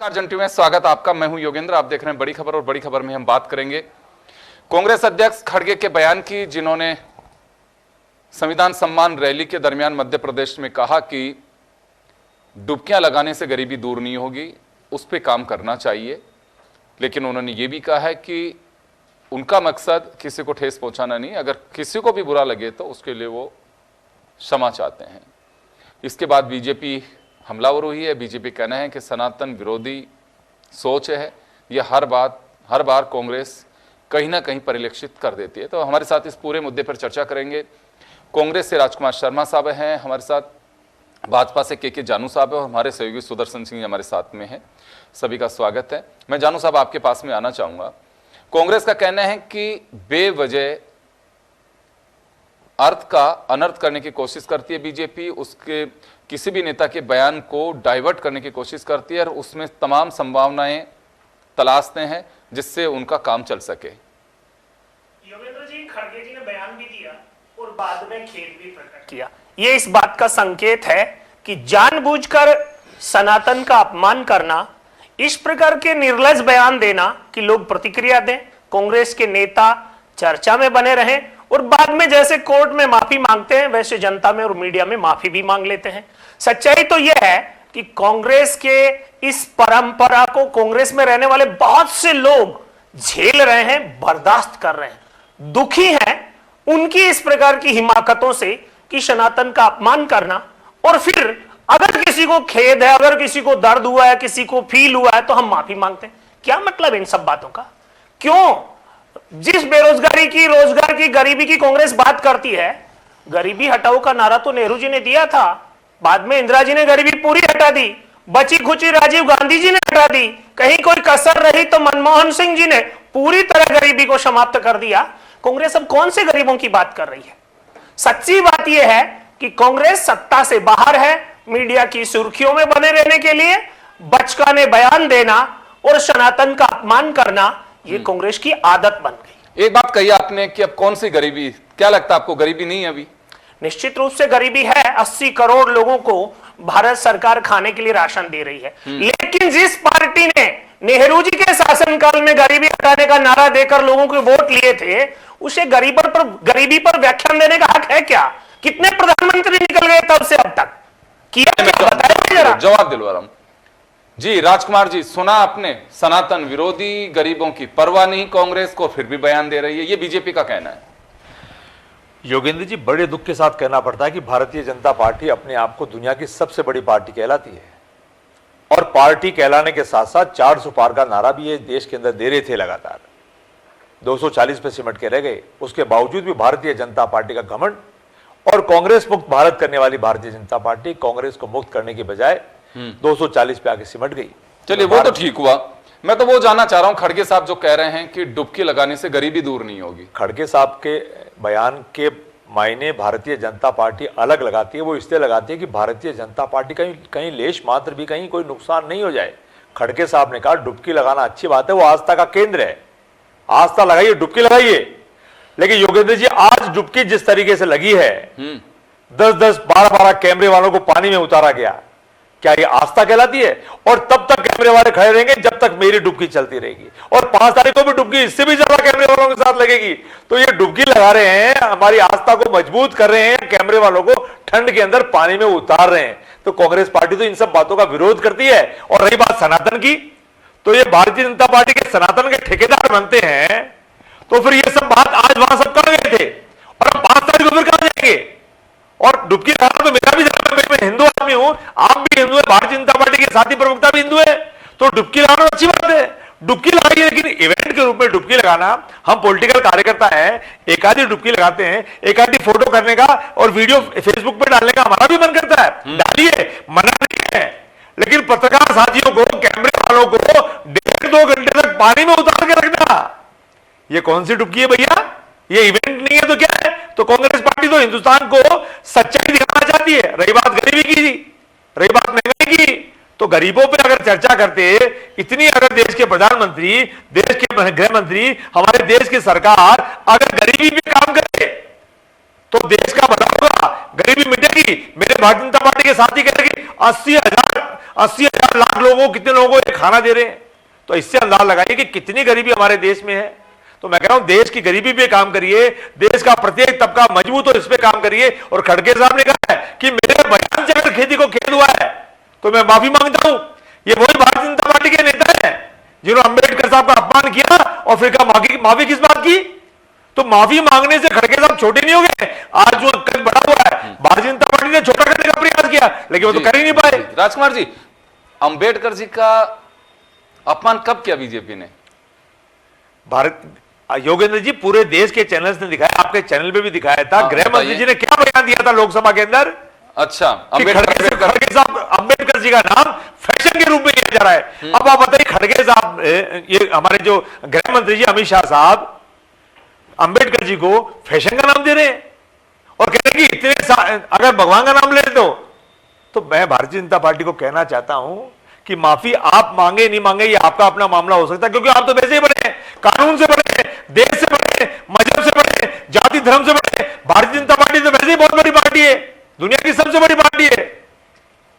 जंटू में स्वागत आपका। मैं हूं योगेंद्र। आप देख रहे हैं बड़ी खबर और बड़ी खबर में हम बात करेंगे कांग्रेस अध्यक्ष खड़गे के बयान की, जिन्होंने संविधान सम्मान रैली के दरमियान मध्य प्रदेश में कहा कि डुबकियां लगाने से गरीबी दूर नहीं होगी, उस पर काम करना चाहिए। लेकिन उन्होंने ये भी कहा है कि उनका मकसद किसी को ठेस पहुंचाना नहीं, अगर किसी को भी बुरा लगे तो उसके लिए वो क्षमा चाहते हैं। इसके बाद बीजेपी हमलावर हुई है। बीजेपी कहना है कि सनातन विरोधी सोच है, यह हर बार कांग्रेस कहीं ना कहीं परिलक्षित कर देती है। तो हमारे साथ इस पूरे मुद्दे पर चर्चा करेंगे। कांग्रेस से राजकुमार शर्मा साहब हैं हमारे साथ, भाजपा से के जानू साहब है और हमारे सहयोगी सुदर्शन सिंह हमारे साथ में हैं। सभी का स्वागत है। मैं जानू साहब आपके पास में आना चाहूंगा। कांग्रेस का कहना है कि बेवजह अर्थ का अनर्थ करने की कोशिश करती है बीजेपी, उसके किसी भी नेता के बयान को डाइवर्ट करने की कोशिश करती है और उसमें तमाम संभावनाएं तलाशते हैं जिससे उनका काम चल सके। योगेंद्र जी, खड़गे जी ने बयान भी दिया और बाद में खेद भी प्रकट किया। ये इस बात का संकेत है कि जानबूझकर सनातन का अपमान करना, इस प्रकार के निर्लज बयान देना कि लोग प्रतिक्रिया दें, कांग्रेस के नेता चर्चा में बने रहें और बाद में जैसे कोर्ट में माफी मांगते हैं वैसे जनता में और मीडिया में माफी भी मांग लेते हैं। सच्चाई तो यह है कि कांग्रेस के इस परंपरा को कांग्रेस में रहने वाले बहुत से लोग झेल रहे हैं, बर्दाश्त कर रहे हैं, दुखी हैं उनकी इस प्रकार की हिमाकतों से कि सनातन का अपमान करना। और फिर अगर किसी को खेद है, अगर किसी को दर्द हुआ है, किसी को फील हुआ है तो हम माफी मांगते हैं। क्या मतलब इन सब बातों का? क्यों? जिस बेरोजगारी की, रोजगार की, गरीबी की कांग्रेस बात करती है, गरीबी हटाओ का नारा तो नेहरू जी ने दिया था, बाद में इंदिरा जी ने गरीबी पूरी हटा दी, बची खुची राजीव गांधी जी ने हटा दी, कहीं कोई कसर रही तो मनमोहन सिंह जी ने पूरी तरह गरीबी को समाप्त कर दिया। कांग्रेस अब कौन से गरीबों की बात कर रही है? सच्ची बात यह है कि कांग्रेस सत्ता से बाहर है, मीडिया की सुर्खियों में बने रहने के लिए बचकाने बयान देना और सनातन का अपमान करना, ये कांग्रेस की आदत बन गई। एक बात कही आपने कि अब कौन सी गरीबी, क्या लगता है आपको गरीबी नहीं है अभी? निश्चित रूप से गरीबी है। 80 करोड़ लोगों को भारत सरकार खाने के लिए राशन दे रही है। लेकिन जिस पार्टी ने नेहरू जी के शासनकाल में गरीबी हटाने का नारा देकर लोगों के वोट लिए थे, उसे गरीबी पर व्याख्यान देने का हक है क्या? कितने प्रधानमंत्री निकल गए तब से अब तक? किया क्या? बताइए जरा। जवाब दिलवा रहा हूं जी। राजकुमार जी, सुना आपने, सनातन विरोधी, गरीबों की परवाह नहीं कांग्रेस को, फिर भी बयान दे रही है, ये बीजेपी का कहना है। योगेंद्र जी, बड़े दुख के साथ कहना पड़ता है कि भारतीय जनता पार्टी अपने आप को दुनिया की सबसे बड़ी पार्टी कहलाती है और पार्टी कहलाने के साथ साथ 400 पार का नारा भी ये देश के अंदर दे रहे थे लगातार। 240 पे सिमट के रह गए, उसके बावजूद भी भारतीय जनता पार्टी का घमंड और कांग्रेस मुक्त भारत करने वाली भारतीय जनता पार्टी कांग्रेस को मुक्त करने की बजाय 240 पे आके सिमट गई। चलिए, वो तो ठीक हुआ। मैं तो वो जानना चाह रहा हूं, खड़गे साहब जो कह रहे हैं कि डुबकी लगाने से गरीबी दूर नहीं होगी। खड़गे साहब के बयान के मायने भारतीय जनता पार्टी अलग लगाती है। वो इसलिए लगाती है कि भारतीय जनता पार्टी कहीं लेश मात्र भी कहीं कोई नुकसान नहीं हो जाए। खड़गे साहब ने कहा डुबकी लगाना अच्छी बात है, वो आस्था का केंद्र है, आस्था लगाइए, डुबकी लगाइए। लेकिन योगेंद्र जी, आज डुबकी जिस तरीके से लगी है, 10-10, 12-12 कैमरे वालों को पानी में उतारा गया, क्या ये आस्था कहलाती है? और तब तक कैमरे वाले खड़े रहेंगे जब तक मेरी डुबकी चलती रहेगी, और 5 तारीख को भी डुबकी इससे भी ज्यादा कैमरे वालों के साथ लगेगी। तो ये डुबकी लगा रहे हैं, हमारी आस्था को मजबूत कर रहे हैं, कैमरे वालों को ठंड के अंदर पानी में उतार रहे हैं। तो कांग्रेस पार्टी तो इन सब बातों का विरोध करती है। और रही बात सनातन की, तो ये भारतीय जनता पार्टी के सनातन के ठेकेदार बनते हैं, तो फिर ये सब बात आज वहां सब कर गए थे और अब 5 तारीख को फिर कहां जाएंगे? और डुबकी लगाना तो मेरा भी, मैं हिंदू आदमी हूं, आप भी हिंदू है, भारतीय जनता पार्टी के साथी प्रवक्ता भी हिंदू है, तो डुबकी लगाना अच्छी बात है, डुबकी लगाइए। लेकिन इवेंट के रूप में डुबकी लगाना, हम पॉलिटिकल कार्यकर्ता हैं, एक आधी डुबकी लगाते हैं, एक आधी फोटो करने का और वीडियो फेसबुक पे डालने का हमारा भी मन करता है, डालिए, मना नहीं है। लेकिन पत्रकार साथियों को, कैमरे वालों को 1.5-2 घंटे तक पानी में उतार के रखना, ये कौन सी डुबकी है भैया? ये इवेंट नहीं है तो क्या है? तो कांग्रेस पार्टी तो हिंदुस्तान को सच्चाई दिखाना चाहती है। रही बात गरीबी की, रही बात महंगाई की, तो गरीबों पे अगर चर्चा करते, इतनी अगर देश के प्रधानमंत्री, देश के गृह मंत्री, हमारे देश की सरकार अगर गरीबी पे काम करे तो देश का भला होगा, गरीबी मिटेगी। मेरे भारतीय जनता पार्टी के साथी कह रहे कि 80,000 लाख लोगों को, कितने लोगों को ये खाना दे रहे हैं। तो इससे अंदाजा लगाइए कि कितनी गरीबी हमारे देश में है। तो मैं कह रहा हूं देश की गरीबी पे काम करिए, देश का प्रत्येक तबका मजबूत हो इस पे काम करिए। और खड़गे साहब ने कहा है कि मेरे बयान से अगर खेती को खेद हुआ है तो मैं माफी मांगता हूं। ये वही भारतीय जनता पार्टी के नेता हैं जिन्होंने अंबेडकर साहब का अपमान किया और फिर कहा माफी किस बात की। तो माफी मांगने से खड़गे साहब छोटे नहीं हो गए। आज जो कद बढ़ा हुआ है, भारतीय जनता पार्टी ने छोटा करने का प्रयास किया लेकिन वो तो कर ही नहीं पाए। राजकुमार जी, अंबेडकर जी का अपमान कब किया बीजेपी ने? योगेंद्र जी, पूरे देश के चैनल्स ने दिखाया, आपके चैनल पे भी दिखाया था। हाँ, गृह मंत्री जी ने क्या बयान दिया था लोकसभा के अंदर? अच्छा, खड़गे साहब, अंबेडकर जी का नाम फैशन के रूप में लिया जा रहा है। अब आप बताइए, खड़गे साहब, ये हमारे जो गृह मंत्री जी अमित शाह साहब अंबेडकर जी को फैशन का नाम दे रहे हैं और कह रहे हैं कि इतने अगर भगवान का नाम ले तो मैं भारतीय जनता पार्टी को कहना चाहता हूं कि माफी आप मांगे नहीं मांगे ये आपका अपना मामला हो सकता है, क्योंकि आप तो वैसे ही बड़े हैं, कानून से बड़े हैं, देश से बड़े हैं, मजहब से बड़े हैं, जाति धर्म से बड़े हैं। भारतीय जनता पार्टी तो वैसे ही बहुत बड़ी पार्टी है, दुनिया की सबसे बड़ी पार्टी है।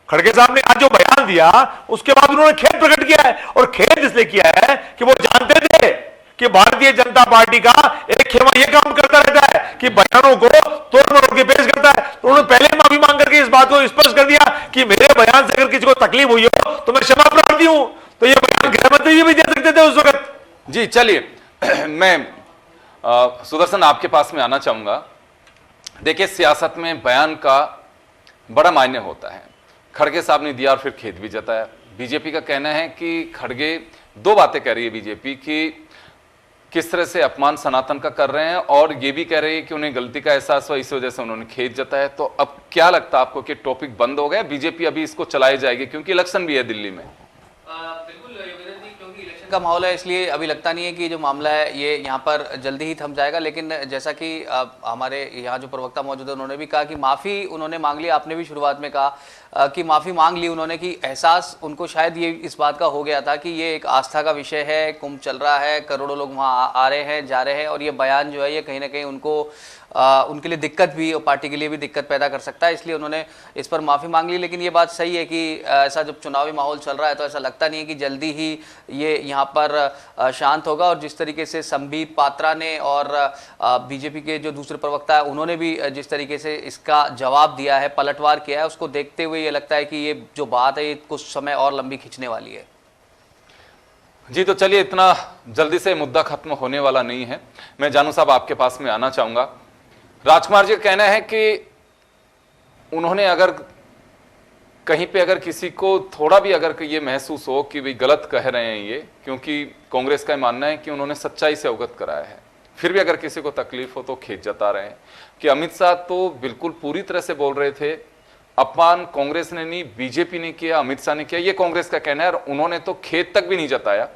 खड़गे साहब ने आज जो बयान दिया उसके बाद उन्होंने खेद प्रकट किया है, और खेद इसलिए किया है कि वो जानते थे कि भारतीय जनता पार्टी का एक खेमा यह काम करता रहता है कि बयानों को तोड़ मरोड़ के पेश करता है। तो उन्होंने पहले माफी मांग करके इस बात को स्पष्ट कर दिया कि मेरे बयान से अगर किसी को तकलीफ हुई हो तो मैं क्षमा प्रार्थी हूं। तो ये बयान गृह मंत्री जी भी दे सकते थे उस वक्त। जी चलिए, मैं सुदर्शन आपके पास में आना चाहूंगा। देखिए, सियासत में बयान का बड़ा मायने होता है। खड़गे साहब ने दिया और फिर खेद भी जताया। बीजेपी का कहना है कि खड़गे दो बातें कह रही है बीजेपी कि किस तरह से अपमान सनातन का कर रहे हैं, और ये भी कह रही है कि उन्हें गलती का एहसास हुआ, इस वजह से उन्होंने खेद जताया। तो अब क्या लगता है आपको कि टॉपिक बंद हो गया, बीजेपी अभी इसको चलाई जाएगी, क्योंकि इलेक्शन भी है दिल्ली में? बिल्कुल योगेंद्र जी, क्योंकि इलेक्शन का माहौल है इसलिए अभी लगता नहीं है कि जो मामला है ये यहाँ पर जल्दी ही थम जाएगा। लेकिन जैसा कि हमारे यहाँ जो प्रवक्ता मौजूद है उन्होंने भी कहा कि माफ़ी उन्होंने मांग ली। आपने भी शुरुआत में कहा कि माफ़ी मांग ली उन्होंने, कि एहसास उनको शायद ये इस बात का हो गया था कि ये एक आस्था का विषय है, कुंभ चल रहा है, करोड़ों लोग वहाँ आ रहे हैं, जा रहे हैं, और ये बयान जो है ये कहीं ना कहीं उनको उनके लिए दिक्कत भी और पार्टी के लिए भी दिक्कत पैदा कर सकता है, इसलिए उन्होंने इस पर माफ़ी मांग ली। लेकिन ये बात सही है कि ऐसा जब चुनावी माहौल चल रहा है तो ऐसा लगता नहीं है कि जल्दी ही ये यहाँ पर शांत होगा। और जिस तरीके से संबित पात्रा ने और बीजेपी के जो दूसरे प्रवक्ता है उन्होंने भी जिस तरीके से इसका जवाब दिया है, पलटवार किया है, उसको देखते हुए ये लगता है कि ये जो बात है ये कुछ समय और लंबी खींचने वाली है। जी तो चलिए, इतना जल्दी से मुद्दा खत्म होने वाला नहीं है। मैं जानू साहब आपके पास में आना चाहूंगा। राजकुमार जी का कहना है कि उन्होंने अगर कहीं पे अगर किसी को थोड़ा भी अगर ये महसूस हो कि भाई गलत कह रहे हैं ये, क्योंकि कांग्रेस का मानना है कि उन्होंने सच्चाई से अवगत कराया है, फिर भी अगर किसी को तकलीफ हो तो खेद जता रहे हैं कि अमित शाह तो बिल्कुल पूरी तरह से बोल रहे थे अपमान कांग्रेस ने नहीं, बीजेपी ने किया, अमित शाह ने किया, ये कांग्रेस का कहना है, और उन्होंने तो खेद तक भी नहीं जताया।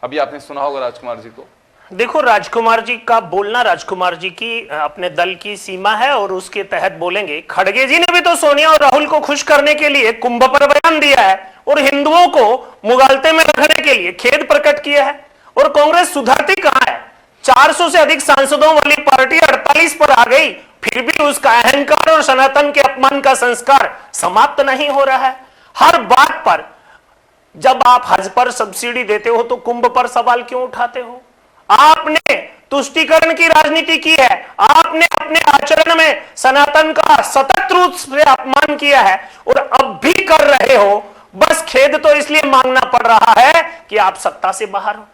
अभी आपने सुना होगा राजकुमार जी को। देखो, राजकुमार जी का बोलना राजकुमार जी की अपने दल की सीमा है और उसके तहत बोलेंगे। खड़गे जी ने भी तो सोनिया और राहुल को खुश करने के लिए कुंभ पर बयान दिया है और हिंदुओं को मुगालते में रखने के लिए खेद प्रकट किया है। और कांग्रेस सुधरती कहां है? 400 से अधिक सांसदों वाली पार्टी 48 पर आ गई, फिर भी उसका अहंकार और सनातन के अपमान का संस्कार समाप्त नहीं हो रहा है। हर बात पर जब आप हज पर सब्सिडी देते हो तो कुंभ पर सवाल क्यों उठाते हो? आपने तुष्टीकरण की राजनीति की है, आपने अपने आचरण में सनातन का सतत रूप से अपमान किया है और अब भी कर रहे हो। बस खेद तो इसलिए मांगना पड़ रहा है कि आप सत्ता से बाहर हो।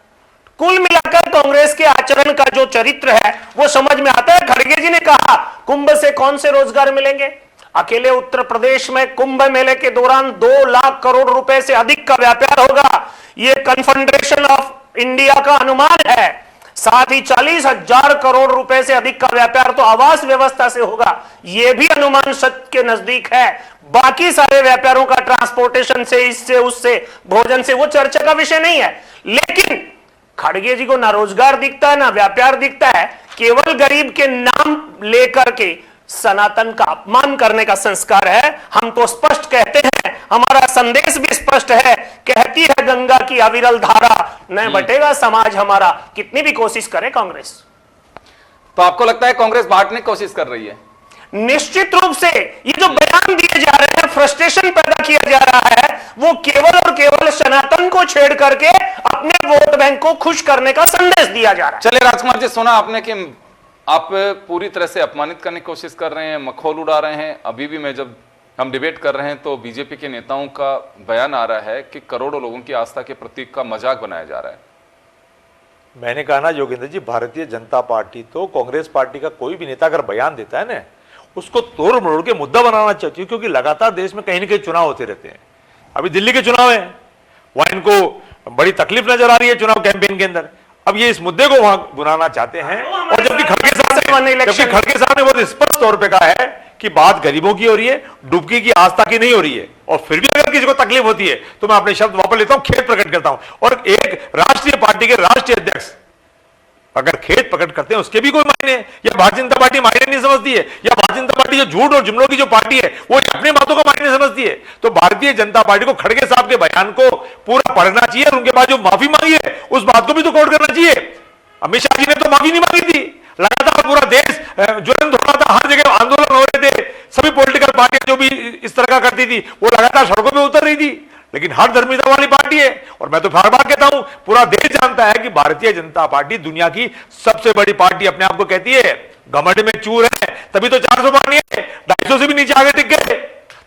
कुल मिलाकर कांग्रेस के आचरण का जो चरित्र है वो समझ में आता है। खड़गे जी ने कहा कुंभ से कौन से रोजगार मिलेंगे? अकेले उत्तर प्रदेश में कुंभ मेले के दौरान 2 लाख करोड़ रुपए से अधिक का व्यापार होगा, ये कन्फेडरेशन ऑफ इंडिया का अनुमान है। साथ ही 40,000 करोड़ रुपए से अधिक का व्यापार तो आवास व्यवस्था से होगा, यह भी अनुमान सत्य के नजदीक है। बाकी सारे व्यापारों का ट्रांसपोर्टेशन से, इससे उससे, भोजन से, वो चर्चा का विषय नहीं है। लेकिन खड़गे जी को ना रोजगार दिखता है ना व्यापार दिखता है, केवल गरीब के नाम लेकर के सनातन का अपमान करने का संस्कार है। हम तो स्पष्ट कहते हैं, हमारा संदेश भी स्पष्ट है, कहती है गंगा की अविरल धारा, न बटेगा समाज हमारा, कितनी भी कोशिश करे कांग्रेस। तो आपको लगता है कांग्रेस बांटने की कोशिश कर रही है? निश्चित रूप से ये जो बयान दिए जा रहे हैं फ्रस्ट्रेशन पैदा किया जा रहा है, वो केवल और केवल सनातन को छेड़ करके अपने वोट बैंक को खुश करने का संदेश दिया जा रहा है। चलिए राजकुमार जी, सुना आपने कि आप पूरी तरह से अपमानित करने की कोशिश कर रहे हैं, मखौल उड़ा रहे हैं। अभी भी मैं जब हम डिबेट कर रहे हैं तो बीजेपी के नेताओं का बयान आ रहा है कि करोड़ों लोगों की आस्था के प्रतीक का मजाक बनाया जा रहा है। मैंने कहा ना योगेंद्र जी, भारतीय जनता पार्टी तो कांग्रेस पार्टी का कोई भी नेता अगर बयान देता है ना, उसको तोड़ मरोड़ के मुद्दा बनाना चाहती है, क्योंकि लगातार देश में कहीं ना कहीं चुनाव होते रहते हैं। अभी दिल्ली के चुनाव है, वहां इनको बड़ी तकलीफ नजर आ रही है चुनाव कैंपेन के अंदर। अब ये इस मुद्दे को वहां बुलाना चाहते हैं, और जबकि खड़गे साहब ने बहुत स्पष्ट तौर पे कहा है कि बात गरीबों की हो रही है, डुबकी की आस्था की नहीं हो रही है। और फिर भी अगर किसी को तकलीफ होती है तो मैं अपने शब्द वापस लेता हूं, खेद प्रकट करता हूं। और एक राष्ट्रीय पार्टी के राष्ट्रीय अध्यक्ष अगर खेद प्रकट करते हैं उसके भी कोई मायने, या भारतीय जनता पार्टी मायने नहीं समझती है, या भारतीय जनता पार्टी जो झूठ और जुमलों की जो पार्टी है वो अपनी बातों का मायने समझती है। तो भारतीय जनता पार्टी को खड़गे साहब के बयान को पूरा पढ़ना चाहिए, और उनके बाद जो माफी मांगी है उस बात को भी तो कोट करना चाहिए। अमित शाह जी ने तो माफी नहीं मांगी थी, लगातार पूरा देश ज्वलंत हो रहा था, हर जगह आंदोलन हो रहे थे, सभी पॉलिटिकल पार्टियां जो भी इस तरह का करती थी वो लगातार सड़कों पे उतर रही थी। लेकिन हर धर्मिता वाली पार्टी है, और मैं तो बार बार कहता हूं, पूरा देश जानता है कि भारतीय जनता पार्टी दुनिया की सबसे बड़ी पार्टी अपने आप को कहती है। घमंड में चूर है, तभी तो 400 पार नहीं है, 250 से भी नीचे आगे टिक गए।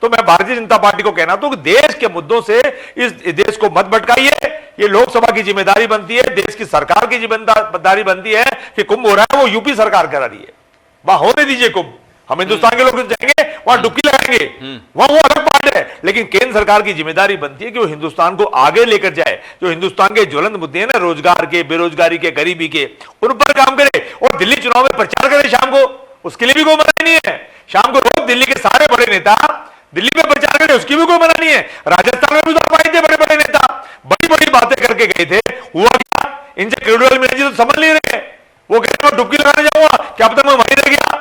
तो मैं भारतीय जनता पार्टी को कहना तो कि देश के मुद्दों से इस देश को मत भटकाइए। ये लोकसभा की जिम्मेदारी बनती है, देश की सरकार की जिम्मेदारी बनती है कि कुंभ हो रहा है वो यूपी सरकार करा रही है, वहां होने दीजिए कुंभ। हम हिंदुस्तान के लोग जाएंगे वहां डुबकी लगाएंगे, वहां वो अलग बात है। लेकिन केंद्र सरकार की जिम्मेदारी बनती है कि वो हिंदुस्तान को आगे लेकर जाए। जो हिंदुस्तान के ज्वलंत मुद्दे हैं ना, रोजगार के, बेरोजगारी के, गरीबी के, उन पर काम करे। और दिल्ली चुनाव में प्रचार करे शाम को, उसके लिए भी कोई मना नहीं है। शाम को रोज दिल्ली के सारे बड़े नेता दिल्ली में प्रचार करे, उसकी भी कोई मना नहीं है। राजस्थान में भी तो आए थे बड़े बड़े नेता, बड़ी बड़ी बातें करके गए थे। हुआ क्या, इनसे क्रेडिबल मिनिस्टर तो समझ नहीं रहे। वो कहते हैं डुबकी लगाने जाऊंगा, क्या पता मैं वहीं रह गया।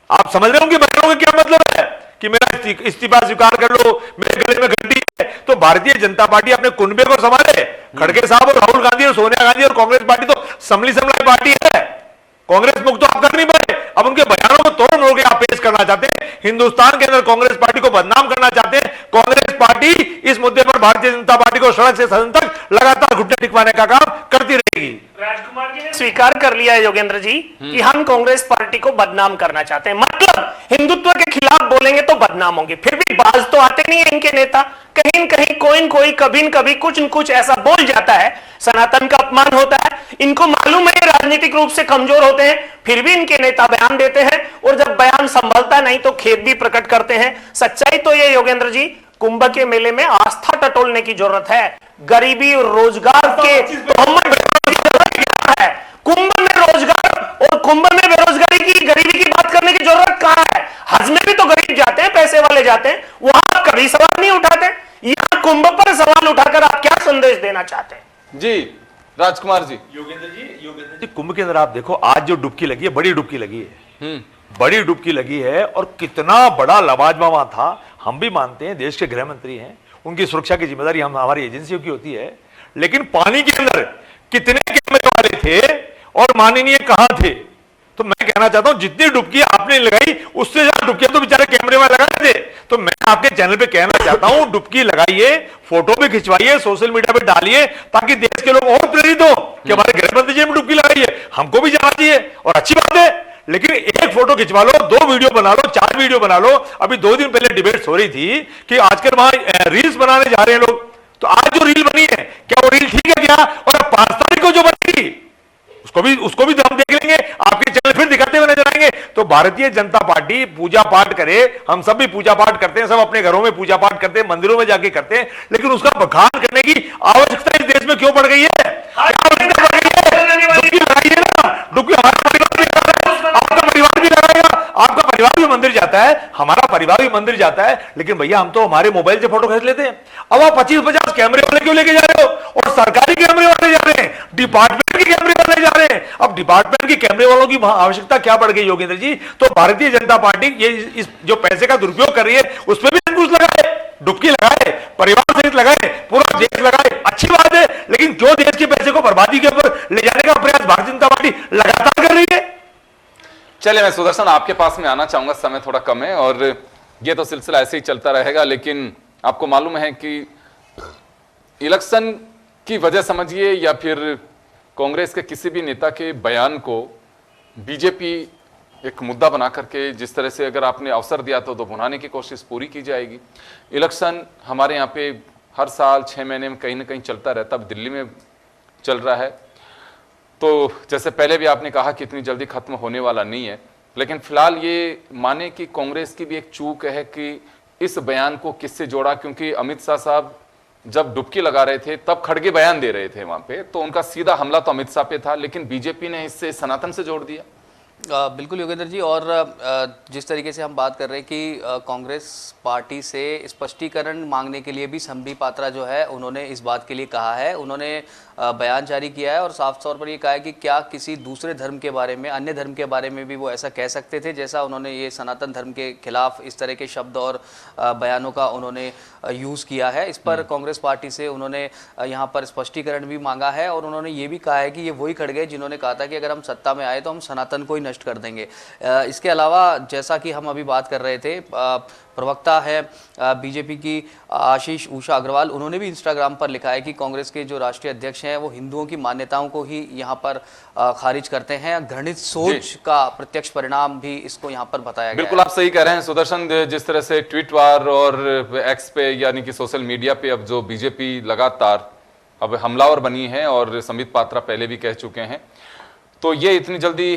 आप समझ रहे हो कि बयानों का क्या मतलब है कि मेरा इस्तीफा स्वीकार कर लो, मेरे गले में घंटी है। तो भारतीय जनता पार्टी अपने कुनबे को संभाले। खड़गे साहब और राहुल गांधी और सोनिया गांधी और कांग्रेस पार्टी तो समली समलाई पार्टी है, कांग्रेस मुक्त तो आप कर नहीं पाए। अब उनके बयानों को तोड़ मोड़ के आप पेश करना चाहते हैं, हिंदुस्तान के अंदर कांग्रेस पार्टी को बदनाम करना चाहते हैं। कांग्रेस पार्टी इस मुद्दे पर भारतीय जनता पार्टी को सड़क से सदन तक लगातार घुटने टिकवाने का काम करती रहेगी। राजकुमार जी ने स्वीकार कर लिया है योगेंद्र जी कि हम कांग्रेस पार्टी को बदनाम करना चाहते हैं, मतलब हिंदुत्व के खिलाफ बोलेंगे तो बदनाम होंगे। फिर भी बाज तो आते नहीं है इनके नेता, कहीं न कहीं कोई न कोई कभी न कभी कुछ न कुछ ऐसा बोल जाता है, सनातन का अपमान होता है। इनको मालूम है राजनीतिक रूप से कमजोर होते हैं, फिर भी इनके नेता बयान देते हैं, और जब बयान संभलता नहीं तो खेद भी प्रकट करते हैं। सच्चाई तो ये योगेंद्र जी, कुंभ के मेले में आस्था टटोलने की जरूरत है। गरीबी और रोजगार के है, कुंभ में रोजगार और कुंभ में बेरोजगारी की, गरीबी की बात करने की जरूरत कहां है? हज में भी तो गरीब जाते हैं, पैसे वाले जाते हैं, वहां कभी सवाल नहीं उठाते। यहां कुंभ पर सवाल उठाकर आप क्या संदेश देना चाहते हैं? जी राजकुमार जी। योगेंद्र जी कुंभ के अंदर आप देखो, आज जो डुबकी लगी है, बड़ी डुबकी लगी है, बड़ी डुबकी लगी है। और कितना बड़ा लवाजमा वहां था, हम भी मानते हैं, देश के गृह मंत्री हैं, उनकी सुरक्षा की जिम्मेदारी हम हमारी एजेंसियों की होती है। लेकिन पानी के अंदर कितने कैमरे वाले थे और माननीय कहां थे? तो मैं कहना चाहता हूं, जितनी डुबकी आपने लगाई उससे ज्यादा डुबकियां तो बेचारे कैमरे में लगाए थे। तो मैं आपके चैनल पे कहना चाहता हूं, डुबकी लगाइए, फोटो भी खिंचवाइए, सोशल मीडिया पे डालिए, ताकि देश के लोग और प्रेरित हो कि हमारे गृह मंत्री जी ने डुबकी लगाई है, हमको भी जाना चाहिए। और अच्छी बात है, लेकिन एक फोटो खिंचवा लो, 2 वीडियो बना लो, 4 वीडियो बना लो। अभी 2 दिन पहले डिबेट हो रही थी कि आजकल वहां रील्स बनाने जा रहे हैं लोग। तो आज जो रील बनी है, क्या वो रील ठीक है क्या? और अब 5 तारीख को जो बनेगी उसको भी हम देख लेंगे, आपके चैनल फिर दिखाते हुए नजर आएंगे। तो भारतीय जनता पार्टी पूजा पाठ करे, हम सब भी पूजा पाठ करते हैं, सब अपने घरों में पूजा पाठ करते हैं, मंदिरों में जाके करते हैं, लेकिन उसका बखान करने की आवश्यकता इस देश में क्यों पड़ गई है? डुबकी लगाइए ना, डुबकी हमारा परिवार भी लगाएगा, आपका परिवार भी लगाएगा, आपका परिवार भी मंदिर जाता है, हमारा परिवार भी मंदिर जाता है। लेकिन भैया हम तो हमारे मोबाइल से फोटो खींच लेते हैं। अब आप 25-50 कैमरे वाले क्यों लेके जा रहे हो? और सरकारी कैमरे वाले जा रहे हैं, डिपार्टमेंट के कैमरे वाले जा रहे हैं। अब डिपार्टमेंट के कैमरे वालों की आवश्यकता क्या पड़ गई योगेंद्र जी? तो भारतीय जनता पार्टी ये इस जो पैसे का दुरुपयोग कर रही है उस पर भी अंकुश लगाए, डुबकी लगाए, परिवार सहित लगाए, पूरा देश लगाए, अच्छी बात है। लेकिन क्यों देश के पैसे को बर्बादी के ऊपर ले जाने का प्रयास भारतीय जनता पार्टी लगातार कर रही है? चलिए मैं सुदर्शन आपके पास में आना चाहूंगा, समय थोड़ा कम है। और ये तो सिलसिला ऐसे ही चलता रहेगा। लेकिन आपको मालूम है कि इलेक्शन की वजह समझिए या फिर कांग्रेस के किसी भी नेता के बयान को बीजेपी एक मुद्दा बना करके जिस तरह से अगर आपने अवसर दिया तो भुनाने की कोशिश पूरी की जाएगी। इलेक्शन हमारे यहाँ पे हर साल 6 महीने में कहीं ना कहीं चलता रहता, अब दिल्ली में चल रहा है, तो जैसे पहले भी आपने कहा कि इतनी जल्दी खत्म होने वाला नहीं है। लेकिन फिलहाल ये माने कि कांग्रेस की भी एक चूक है कि इस बयान को किससे जोड़ा, क्योंकि अमित शाह साहब जब डुबकी लगा रहे थे तब खड़गे बयान दे रहे थे वहां पे, तो उनका सीधा हमला तो अमित शाह पे था, लेकिन बीजेपी ने इससे सनातन से जोड़ दिया। बिल्कुल योगेंद्र जी, और जिस तरीके से हम बात कर रहे हैं कि कांग्रेस पार्टी से स्पष्टीकरण मांगने के लिए भी संबित पात्रा जो है उन्होंने इस बात के लिए कहा है, उन्होंने बयान जारी किया है और साफ तौर पर ये कहा है कि क्या किसी दूसरे धर्म के बारे में, अन्य धर्म के बारे में भी वो ऐसा कह सकते थे जैसा उन्होंने ये सनातन धर्म के खिलाफ इस तरह के शब्द और बयानों का उन्होंने यूज़ किया है। इस पर कांग्रेस पार्टी से उन्होंने यहाँ पर स्पष्टीकरण भी मांगा है और उन्होंने ये भी कहा है कि ये वही खड़गे जिन्होंने कहा था कि अगर हम सत्ता में आए तो हम सनातन को ही नष्ट कर देंगे। इसके अलावा जैसा कि हम अभी बात कर रहे थे, प्रवक्ता है बीजेपी की आशीष उषा अग्रवाल, उन्होंने भी इंस्टाग्राम पर लिखा है कि कांग्रेस के जो राष्ट्रीय अध्यक्ष हैं वो हिंदुओं की मान्यताओं को ही यहाँ पर खारिज करते हैं। घृणित सोच का प्रत्यक्ष परिणाम भी इसको यहाँ पर बताया गया। बिल्कुल आप सही कह रहे हैं सुदर्शन, जिस तरह से ट्वीट वार और एक्स पे यानी कि सोशल मीडिया पे अब जो बीजेपी लगातार अब हमलावर बनी है और संबित पात्रा पहले भी कह चुके हैं, तो ये इतनी जल्दी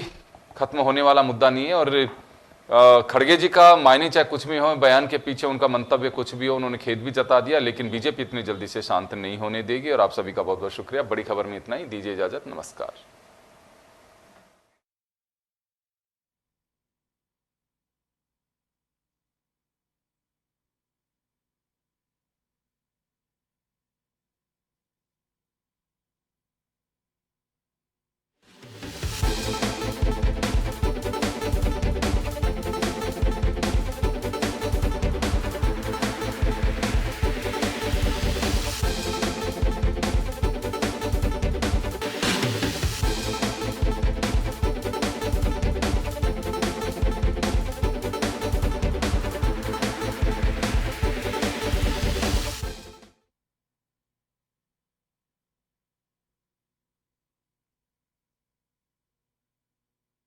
खत्म होने वाला मुद्दा नहीं है। और खड़गे जी का मायने चाहे कुछ भी हो, बयान के पीछे उनका मंतव्य कुछ भी हो, उन्होंने खेद भी जता दिया, लेकिन बीजेपी इतनी जल्दी से शांत नहीं होने देगी। और आप सभी का बहुत बहुत शुक्रिया। बड़ी खबर में इतना ही, दीजिए इजाजत, नमस्कार।